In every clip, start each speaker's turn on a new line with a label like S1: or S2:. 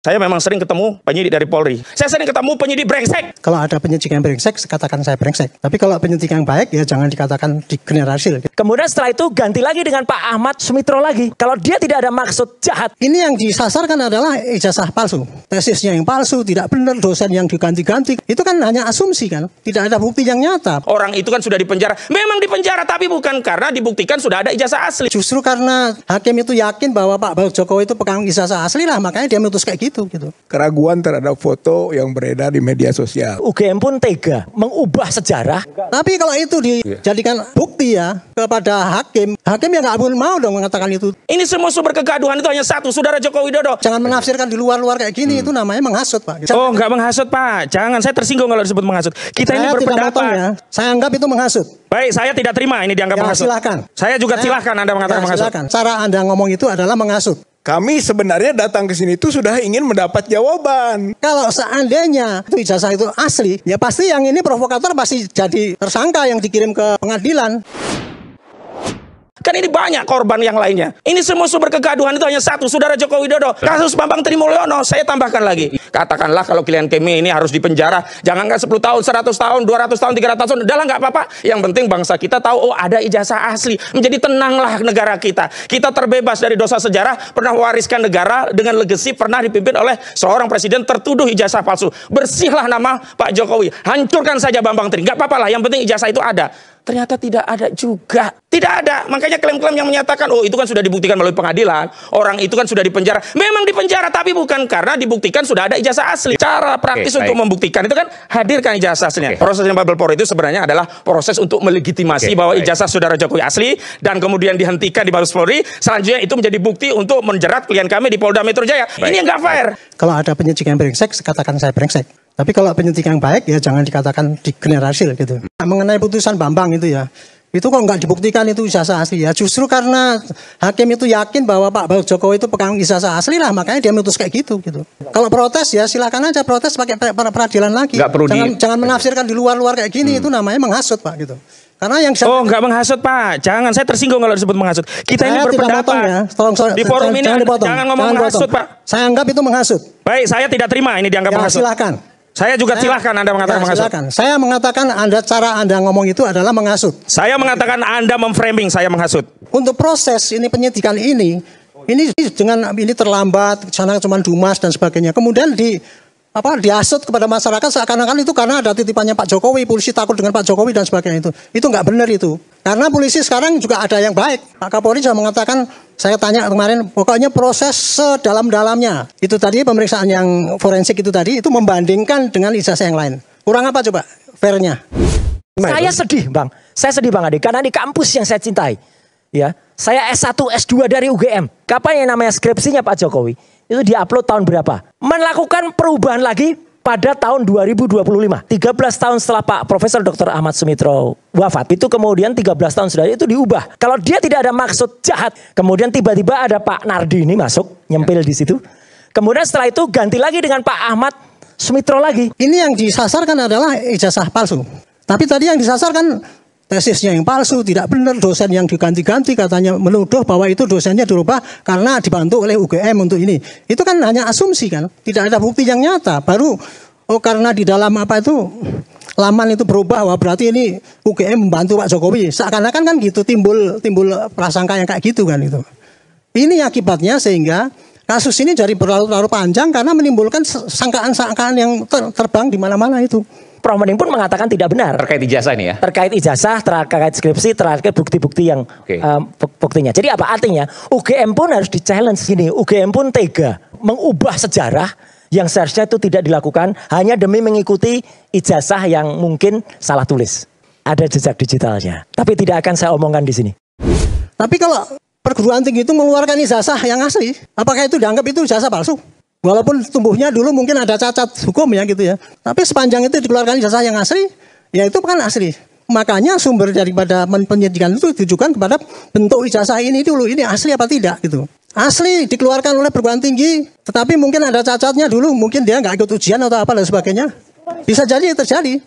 S1: Saya memang sering ketemu penyidik dari Polri. Saya sering ketemu penyidik brengsek.
S2: Kalau ada penyidik yang brengsek, katakan saya brengsek. Tapi kalau penyidik yang baik, ya jangan dikatakan digeneralisir.
S3: Kemudian setelah itu ganti lagi dengan Pak Ahmad Sumitro lagi. Kalau dia tidak ada maksud jahat.
S2: Ini yang disasarkan adalah ijazah palsu. Tesisnya yang palsu, tidak benar, dosen yang diganti-ganti. Itu kan hanya asumsi kan. Tidak ada bukti yang nyata.
S1: Orang itu kan sudah dipenjara. Memang dipenjara, tapi bukan karena dibuktikan sudah ada ijazah asli.
S2: Justru karena hakim itu yakin bahwa Pak Jokowi itu pegang ijazah asli lah, makanya dia memutus kayak gitu.
S4: Keraguan terhadap foto yang beredar di media sosial.
S3: UGM pun tega mengubah sejarah.
S2: Tapi kalau itu dijadikan bukti ya kepada hakim ya nggak mau dong mengatakan itu.
S1: Ini semua sumber kegaduhan itu hanya satu, Saudara Joko Widodo.
S2: Jangan menafsirkan di luar-luar kayak gini, itu namanya menghasut, Pak.
S1: Oh, nggak menghasut, Pak. Jangan, saya tersinggung kalau disebut menghasut. Kita ini berpendapat.
S2: Ya. Saya anggap itu menghasut.
S1: Baik, saya tidak terima ini dianggap menghasut.
S2: Silakan.
S1: Saya juga silahkan Anda mengatakan menghasut.
S2: Silakan. Cara Anda ngomong itu adalah menghasut.
S4: Kami sebenarnya datang ke sini itu sudah ingin mendapat jawaban.
S2: Kalau seandainya itu ijazah itu asli, ya pasti yang ini provokator pasti jadi tersangka yang dikirim ke pengadilan.
S1: Kan ini banyak korban yang lainnya. Ini semua sumber kegaduhan itu hanya satu, Saudara Joko Widodo. Kasus Bambang Trimulyono, saya tambahkan lagi. Katakanlah kalau klien kami ini harus dipenjara, jangankan 10 tahun, 100 tahun, 200 tahun, 300 tahun, udahlah nggak apa-apa. Yang penting bangsa kita tahu, oh ada ijazah asli. Menjadi tenanglah negara kita. Kita terbebas dari dosa sejarah, pernah mewariskan negara dengan legasi, pernah dipimpin oleh seorang presiden tertuduh ijazah palsu. Bersihlah nama Pak Jokowi. Hancurkan saja Bambang Tri. Nggak apa-apa lah, yang penting ijazah itu ada. Ternyata tidak ada juga. Tidak ada. Makanya klaim-klaim yang menyatakan, oh itu kan sudah dibuktikan melalui pengadilan. Orang itu kan sudah dipenjara. Memang dipenjara, tapi bukan karena dibuktikan sudah ada ijazah asli. Cara praktis untuk membuktikan itu kan hadirkan ijazah aslinya. Proses Mabel Polri itu sebenarnya adalah proses untuk melegitimasi bahwa ijazah Saudara Jokowi asli. Dan kemudian dihentikan di Mabes Polri. Selanjutnya itu menjadi bukti untuk menjerat klien kami di Polda Metro Jaya. Ini yang nggak fair.
S2: Kalau ada penyidik yang brengsek, katakan saya brengsek. Tapi kalau penyidik yang baik ya jangan dikatakan digeneralisir gitu. Mengenai putusan Bambang itu ya, itu kok nggak dibuktikan itu ijazah asli ya. Justru karena hakim itu yakin bahwa Pak Jokowi itu pegang ijazah asli lah, makanya dia memutus kayak gitu. Kalau protes ya silakan aja protes pakai peradilan lagi. Jangan menafsirkan di luar-luar kayak gini, itu namanya menghasut, Pak gitu. Karena yang
S1: nggak menghasut, Pak. Jangan, saya tersinggung kalau disebut menghasut. Kita ini berpendapat.
S2: Ya. Tolong,
S1: di forum ini jangan ngomong menghasut, Pak.
S2: Saya anggap itu menghasut.
S1: Baik, saya tidak terima ini dianggap menghasut.
S2: Silakan.
S1: Saya juga silahkan Anda mengatakan menghasut.
S2: Silakan. Saya mengatakan cara Anda ngomong itu adalah menghasut.
S1: Saya mengatakan Anda memframing saya menghasut.
S2: Untuk proses ini penyidikan ini dengan ini terlambat, sana cuma dumas dan sebagainya. Kemudian dihasut kepada masyarakat seakan-akan itu karena ada titipannya Pak Jokowi, polisi takut dengan Pak Jokowi dan sebagainya itu. Itu nggak benar itu. Karena polisi sekarang juga ada yang baik. Pak Kapolri sudah mengatakan, saya tanya kemarin, pokoknya proses sedalam-dalamnya. Itu tadi pemeriksaan yang forensik itu tadi, itu membandingkan dengan ijazah yang lain. Kurang apa coba fairnya?
S3: Saya sedih, Bang. Saya sedih, Bang Adi. Karena di kampus yang saya cintai. Ya, saya S1, S2 dari UGM. Kapan yang namanya skripsinya Pak Jokowi? Itu diupload tahun berapa? Melakukan perubahan lagi pada tahun 2025. 13 tahun setelah Pak Profesor Dr. Ahmad Sumitro wafat. Itu kemudian 13 tahun sudah itu diubah. Kalau dia tidak ada maksud jahat. Kemudian tiba-tiba ada Pak Nardi ini masuk. Nyempil di situ. Kemudian setelah itu ganti lagi dengan Pak Ahmad Sumitro lagi.
S2: Ini yang disasarkan adalah ijazah palsu. Tapi tadi yang disasarkan tesisnya yang palsu, tidak benar, dosen yang diganti-ganti, katanya menuduh bahwa itu dosennya dirubah karena dibantu oleh UGM untuk ini. Itu kan hanya asumsi kan, tidak ada bukti yang nyata. Baru karena di dalam laman itu berubah, wah berarti ini UGM membantu Pak Jokowi. Seakan-akan kan gitu timbul prasangka yang kayak gitu kan itu. Ini akibatnya sehingga kasus ini jadi berlarut-larut panjang karena menimbulkan sangkaan-sangkaan yang terbang di mana-mana itu.
S3: Prof Mening pun mengatakan tidak benar.
S5: Terkait ijazah ini ya?
S3: Terkait ijazah, terkait skripsi, terkait bukti-bukti yang buktinya. Jadi apa artinya? UGM pun harus di-challenge gini. UGM pun tega mengubah sejarah yang seharusnya itu tidak dilakukan hanya demi mengikuti ijazah yang mungkin salah tulis. Ada jejak digitalnya. Tapi tidak akan saya omongkan di sini.
S2: Tapi kalau perguruan tinggi itu mengeluarkan ijazah yang asli, apakah itu dianggap itu ijazah palsu? Walaupun tumbuhnya dulu mungkin ada cacat hukum ya gitu ya. Tapi sepanjang itu dikeluarkan ijazah yang asli, ya itu kan asli. Makanya sumber daripada penyidikan itu ditujukan kepada bentuk ijazah ini dulu. Ini asli apa tidak gitu. Asli dikeluarkan oleh perguruan tinggi, tetapi mungkin ada cacatnya dulu. Mungkin dia nggak ikut ujian atau apa dan sebagainya. Bisa jadi terjadi.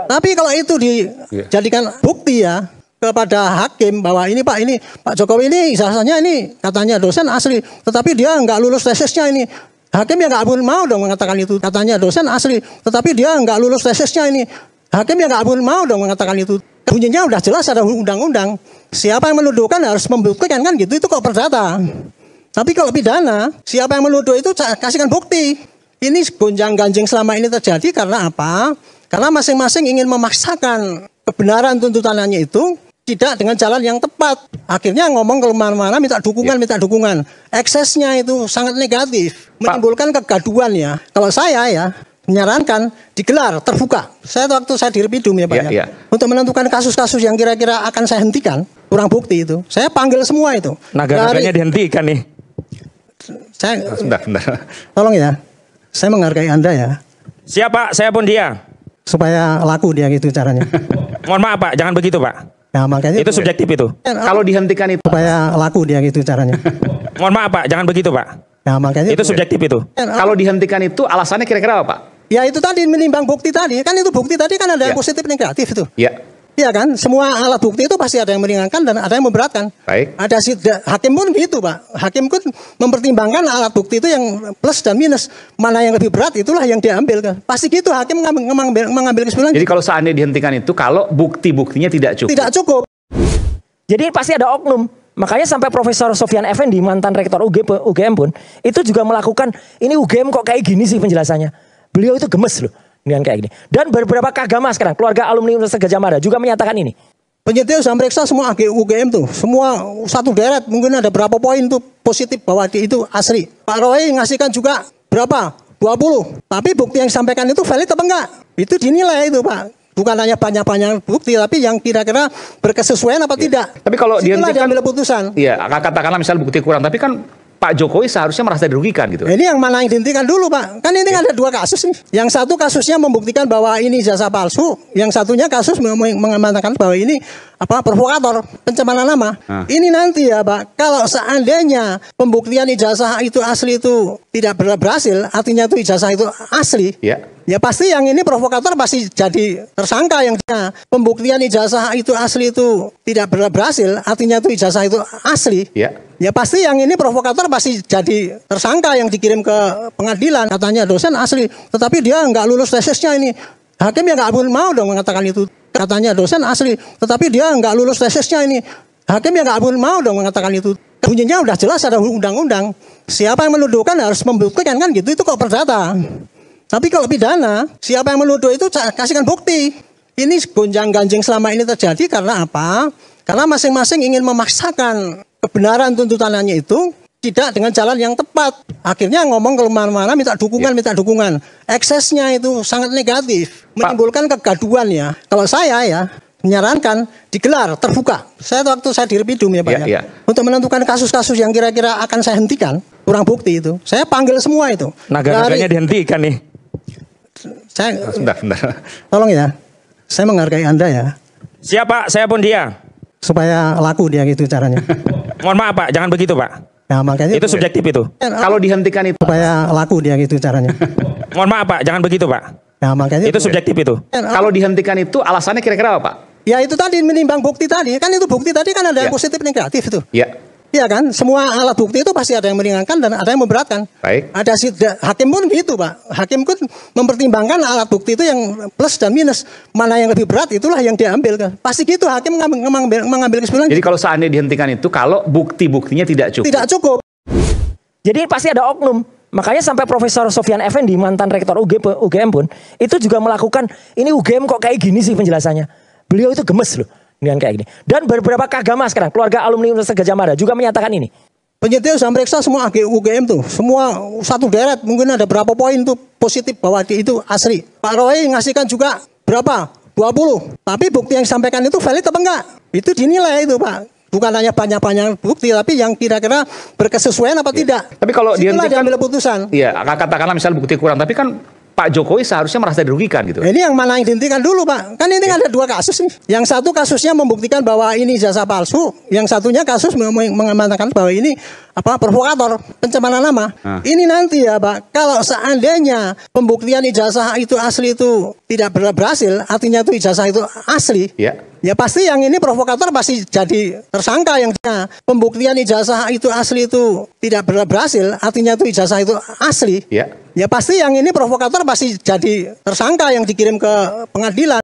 S2: Tapi kalau itu dijadikan bukti ya kepada hakim bahwa ini Pak Jokowi ini ijazahnya ini katanya dosen asli. Tetapi dia nggak lulus tesisnya ini. Hakim ya nggak mau dong mengatakan itu. Katanya dosen asli, tetapi dia nggak lulus tesisnya ini. Hakim ya nggak mau dong mengatakan itu. Bunyinya udah jelas ada undang-undang. Siapa yang menuduhkan harus membuktikan kan gitu. Itu kok perdata. Tapi kalau pidana, siapa yang menuduh itu kasihkan bukti. Ini gonjang-ganjing selama ini terjadi karena apa? Karena masing-masing ingin memaksakan kebenaran tuntutannya itu tidak dengan jalan yang tepat. Akhirnya ngomong ke mana-mana minta dukungan. Eksesnya itu sangat negatif, menimbulkan kegaduhan ya. Kalau saya ya menyarankan digelar terbuka. Waktu saya di Repidum ya Pak ya. Untuk menentukan kasus-kasus yang kira-kira akan saya hentikan, kurang bukti itu. Saya panggil semua itu.
S1: Naga-naganya dihentikan nih.
S2: Saya
S5: Bentar.
S2: tolong ya. Saya menghargai Anda ya.
S1: Siapa? Saya pun dia.
S2: Supaya laku dia gitu caranya.
S1: Mohon maaf Pak, jangan begitu Pak.
S2: Nah, makanya
S1: Itu subjektif itu.
S5: Kalau dihentikan itu
S2: supaya laku dia gitu caranya.
S1: Mohon maaf Pak, jangan begitu Pak.
S2: Nah, makanya
S1: Itu subjektif itu.
S5: kalau dihentikan itu alasannya kira-kira apa, Pak?
S2: Ya itu tadi menimbang bukti tadi. Kan itu bukti tadi kan ada yang positif negatif itu.
S5: Ya.
S2: Iya kan? Semua alat bukti itu pasti ada yang meringankan dan ada yang memberatkan.
S5: Baik.
S2: Ada hakim pun gitu, Pak. Hakim pun mempertimbangkan alat bukti itu yang plus dan minus. Mana yang lebih berat itulah yang diambil kan. Pasti gitu hakim mengambil kesimpulan.
S5: Jadi kalau seandainya dihentikan itu kalau bukti-buktinya tidak cukup.
S2: Tidak cukup.
S3: Jadi pasti ada oknum. Makanya sampai Profesor Sofyan Effendi, mantan rektor UGM pun, itu juga melakukan, ini UGM kok kayak gini sih penjelasannya. Beliau itu gemes loh dengan kayak gini. Dan beberapa kagama sekarang, keluarga alumni Universitas Gadjah Mada juga menyatakan ini.
S2: Penyidik sudah meriksa semua UGM tuh. Semua satu deret, mungkin ada berapa poin tuh positif bahwa itu asli. Pak Roy ngasihkan juga berapa? 20. Tapi bukti yang disampaikan itu valid apa enggak? Itu dinilai itu Pak. Bukan hanya banyak-banyak bukti, tapi yang kira-kira berkesesuaian apa tidak.
S5: Tapi kalau
S2: dihentikan,
S5: diambil
S2: putusan.
S5: Iya, katakanlah misal bukti kurang, tapi kan Pak Jokowi seharusnya merasa dirugikan gitu.
S2: Ini yang mana yang dihentikan dulu Pak? Kan ini ada dua kasus nih. Yang satu kasusnya membuktikan bahwa ini jasa palsu, yang satunya kasus mengatakan bahwa ini provokator, pencemaran nama. Ini nanti ya Pak, kalau seandainya pembuktian ijazah itu asli itu tidak berhasil, artinya itu ijazah itu asli. Ya pasti yang ini provokator pasti jadi tersangka yang pembuktian ijazah itu asli itu tidak berhasil, artinya itu ijazah itu asli. Ya pasti yang ini provokator pasti jadi tersangka yang dikirim ke pengadilan. Katanya dosen asli, tetapi dia nggak lulus tesisnya ini. Hakim ya nggak mau dong mengatakan itu. Katanya dosen asli, tetapi dia nggak lulus tesisnya ini. Hakim ya nggak mau dong mengatakan itu. Bunyinya udah jelas ada undang-undang. Siapa yang menuduhkan harus membuktikan kan gitu. Itu kok perdata. Tapi kalau pidana, siapa yang menuduh itu kasihkan bukti. Ini gonjang-ganjing selama ini terjadi karena apa? Karena masing-masing ingin memaksakan kebenaran tuntutannya itu tidak dengan jalan yang tepat. Akhirnya ngomong ke mana-mana minta dukungan. Eksesnya itu sangat negatif, menimbulkan kegaduhan ya. Kalau saya ya menyarankan digelar terbuka. Waktu saya di Repidum ya Pak ya. Untuk menentukan kasus-kasus yang kira-kira akan saya hentikan, kurang bukti itu. Saya panggil semua itu.
S1: Naga-naganya dihentikan nih.
S5: Bentar.
S2: Tolong ya. Saya menghargai Anda ya.
S1: Siapa? Saya pun dia.
S2: Supaya laku dia gitu caranya.
S1: Mohon maaf Pak, jangan begitu Pak.
S2: Nah, makanya
S1: itu subjektif itu.
S5: Kalau dihentikan itu
S2: supaya laku dia gitu caranya.
S1: Mohon maaf Pak, jangan begitu Pak.
S2: Nah, makanya
S1: itu subjektif itu.
S5: Kalau dihentikan itu alasannya kira-kira apa, Pak?
S2: Ya itu tadi menimbang bukti tadi. Kan itu bukti tadi kan ada yang positif negatif itu. Iya kan? Semua alat bukti itu pasti ada yang meringankan dan ada yang memberatkan.
S5: Baik.
S2: Ada hakim pun gitu, Pak. Hakim pun mempertimbangkan alat bukti itu yang plus dan minus. Mana yang lebih berat itulah yang diambil kan. Pasti gitu hakim mengambil kesimpulan.
S5: Jadi kalau seandainya dihentikan itu kalau bukti-buktinya tidak cukup.
S2: Tidak cukup.
S3: Jadi pasti ada oknum. Makanya sampai Profesor Sofyan Effendi, mantan rektor UGM pun, itu juga melakukan, ini UGM kok kayak gini sih penjelasannya. Beliau itu gemes loh dengan kayak gini. Dan beberapa kagama sekarang, keluarga alumni Universitas Gadjah Mada juga menyatakan ini.
S2: Penyidik sudah meriksa semua UGM tuh. Semua satu deret, mungkin ada berapa poin tuh positif bahwa itu asli. Pak Roy ngasihkan juga berapa? 20. Tapi bukti yang disampaikan itu valid apa enggak? Itu dinilai itu Pak. Bukan hanya banyak-banyak bukti, tapi yang kira-kira berkesesuaian apa tidak.
S5: Tapi kalau dihentikan,
S2: diambil putusan.
S5: Iya, katakanlah misal bukti kurang, tapi kan Pak Jokowi seharusnya merasa dirugikan gitu.
S2: Ini yang mana yang dihentikan dulu Pak. Kan ini ada dua kasus nih. Yang satu kasusnya membuktikan bahwa ini jasa palsu. Yang satunya kasus mengatakan bahwa ini provokator, pencemaran nama. Ini nanti ya Pak, kalau seandainya pembuktian ijazah itu asli itu tidak berhasil, artinya itu ijazah itu asli. Ya pasti yang ini provokator pasti jadi tersangka yang pembuktian ijazah itu asli itu tidak berhasil, artinya itu ijazah itu asli.
S5: Ya.
S2: Ya pasti yang ini provokator pasti jadi tersangka yang dikirim ke pengadilan.